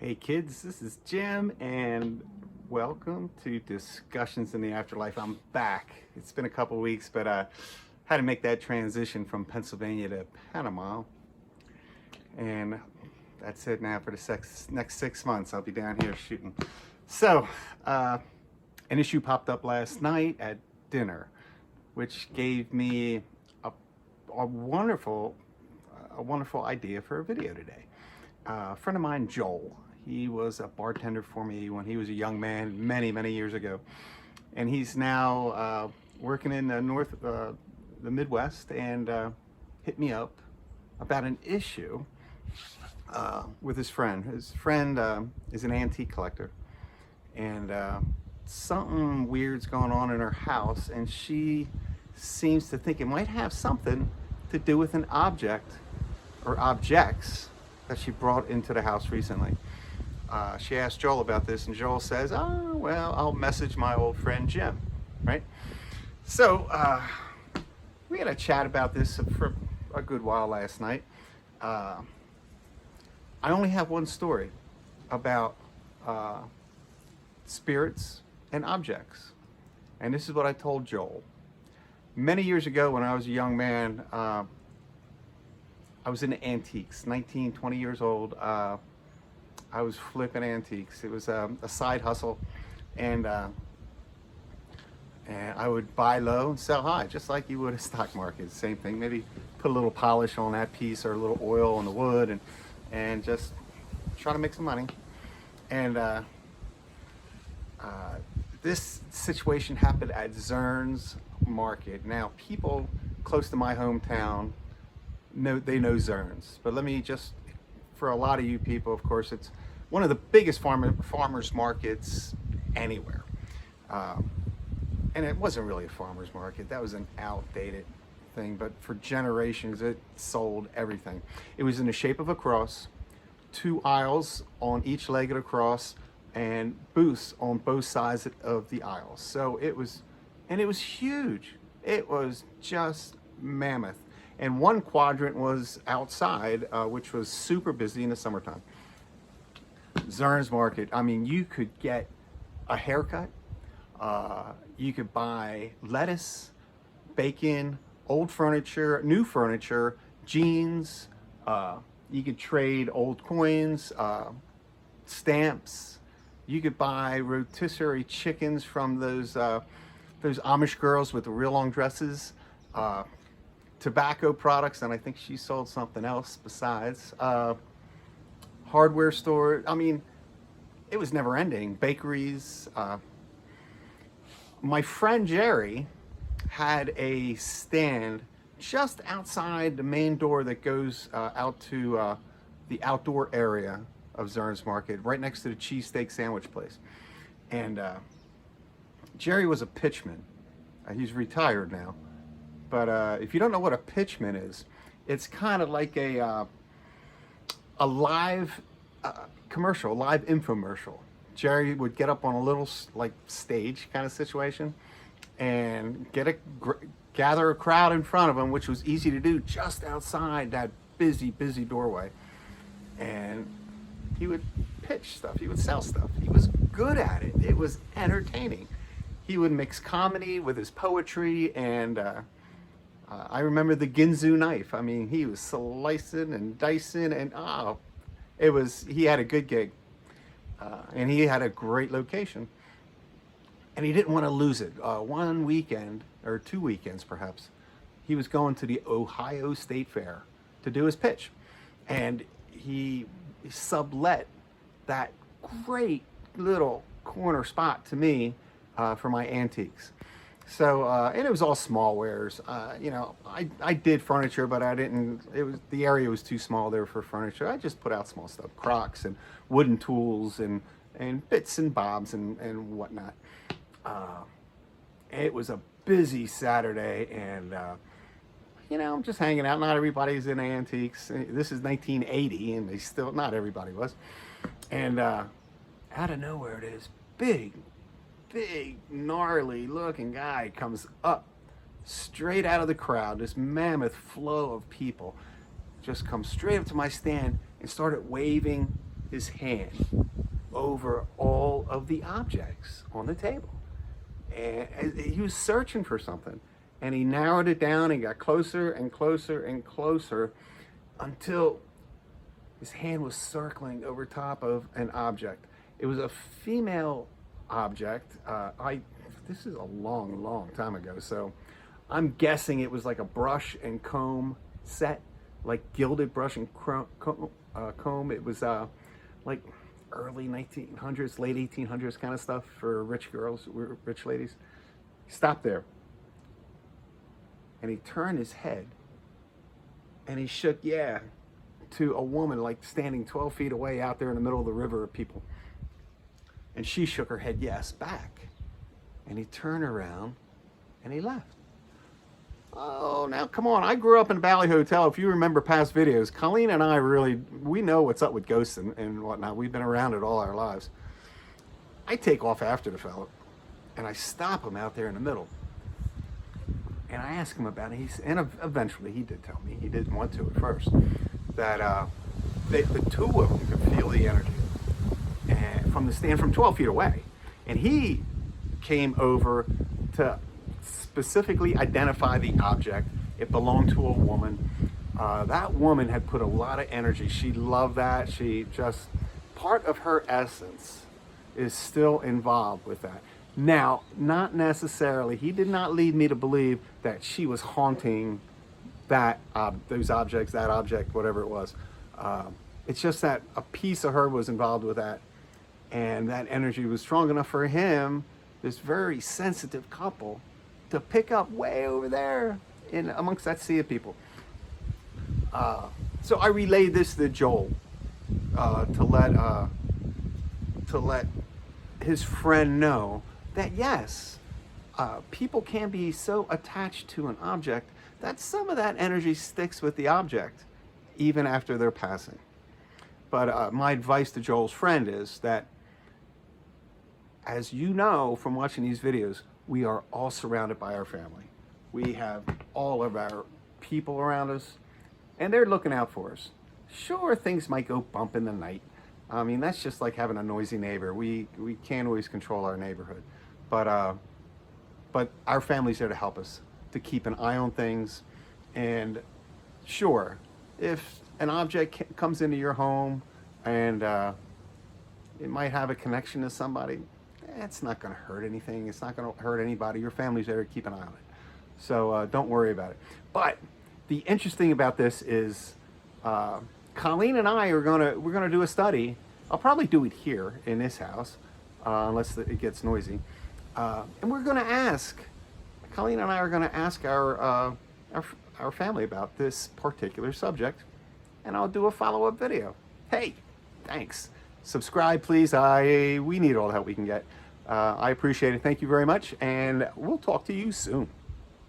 Hey kids, this is Jim and welcome to Discussions in the Afterlife. I'm back. It's been a couple weeks, but I had to make that transition from Pennsylvania to Panama. And that's it now for the next 6 months. I'll be down here shooting. So, an issue popped up last night at dinner, which gave me a wonderful idea for a video today. A friend of mine, Joel, he was a bartender for me when he was a young man many years ago, and he's now working in the Midwest, and hit me up about an issue with his friend. His friend is an antique collector, and something weird's going on in her house, and she seems to think it might have something to do with an object or objects that she brought into the house recently. She asked Joel about this, and Joel says, "Oh, well, I'll message my old friend Jim," right? So we had a chat about this for a good while last night. I only have one story about spirits and objects, and this is what I told Joel. Many years ago, when I was a young man, I was into antiques, 19, 20 years old. I was flipping antiques. It was a side hustle, and I would buy low and sell high, just like you would a stock market. Same thing. Maybe put a little polish on that piece or a little oil on the wood, and just try to make some money. And this situation happened at Zern's Market. Now, people close to my hometown know Zern's, but let me just, for a lot of you people, of course, it's one of the biggest farmers markets anywhere. And it wasn't really a farmer's market. That was an outdated thing, but for generations it sold everything. It was in the shape of a cross, 2 aisles on each leg of the cross, and booths on both sides of the aisles. So it was huge. It was just mammoth. And one quadrant was outside, which was super busy in the summertime. Zern's Market, I mean, you could get a haircut, you could buy lettuce, bacon, old furniture, new furniture, jeans, you could trade old coins, stamps, you could buy rotisserie chickens from those Amish girls with the real long dresses, tobacco products, and I think she sold something else besides, hardware store. I mean, it was never ending. Bakeries. My friend Jerry had a stand just outside the main door that goes out to the outdoor area of Zern's Market, right next to the cheesesteak sandwich place. And Jerry was a pitchman. He's retired now. But if you don't know what a pitchman is, it's kind of like a live commercial, live infomercial. Jerry would get up on a little like stage kind of situation and gather a crowd in front of him, which was easy to do just outside that busy doorway. And he would pitch stuff. He would sell stuff. He was good at it. It was entertaining. He would mix comedy with his poetry, and I remember the Ginsu Knife. I mean, he was slicing and dicing, and he had a good gig. And he had a great location. And he didn't want to lose it. One weekend, or 2 weekends perhaps, he was going to the Ohio State Fair to do his pitch. And he sublet that great little corner spot to me for my antiques. So, and it was all small wares. You know, I did furniture, but I didn't, the area was too small there for furniture. I just put out small stuff, crocks and wooden tools and bits and bobs and whatnot. It was a busy Saturday, and, you know, I'm just hanging out. Not everybody's in antiques. This is 1980, and not everybody was. And out of nowhere, this big, gnarly looking guy comes up straight out of the crowd. This mammoth flow of people just come straight up to my stand and started waving his hand over all of the objects on the table. And he was searching for something. And he narrowed it down and got closer and closer and closer until his hand was circling over top of an object. It was a female object. This is a long time ago, so I'm guessing it was like a brush and comb set, like gilded brush and comb. It was like early 1900s, late 1800s kind of stuff for rich girls, rich ladies. He stopped there, and he turned his head, and he shook yeah to a woman like standing 12 feet away out there in the middle of the river of people. And she shook her head yes back. And he turned around and he left. Oh, now come on. I grew up in Bali Hotel. If you remember past videos, Colleen and I we know what's up with ghosts and whatnot. We've been around it all our lives. I take off after the fellow and I stop him out there in the middle. And I ask him about it. And eventually he did tell me, he didn't want to at first, that the two of them could feel the energy and from 12 feet away. And he came over to specifically identify the object. It belonged to a woman. That woman had put a lot of energy. She loved that. She just, part of her essence is still involved with that. Now, not necessarily, he did not lead me to believe that she was haunting that those objects, that object, whatever it was. It's just that a piece of her was involved with that, and that energy was strong enough for him, this very sensitive couple, to pick up way over there in amongst that sea of people. So I relayed this to Joel to let his friend know that yes, people can be so attached to an object that some of that energy sticks with the object even after they're passing. But my advice to Joel's friend is that, as you know from watching these videos, we are all surrounded by our family. We have all of our people around us, and they're looking out for us. Sure, things might go bump in the night. I mean, that's just like having a noisy neighbor. We can't always control our neighborhood. But our family's there to help us, to keep an eye on things. And sure, if an object comes into your home and it might have a connection to somebody, it's not going to hurt anything. It's not going to hurt anybody. Your family's there to keep an eye on it. So don't worry about it. But the interesting about this is Colleen and I we're gonna do a study. I'll probably do it here in this house, unless it gets noisy. And we're gonna ask, Colleen and I are gonna ask our family about this particular subject, and I'll do a follow-up video. Hey, thanks. Subscribe, please. We need all the help we can get. I appreciate it. Thank you very much, and we'll talk to you soon.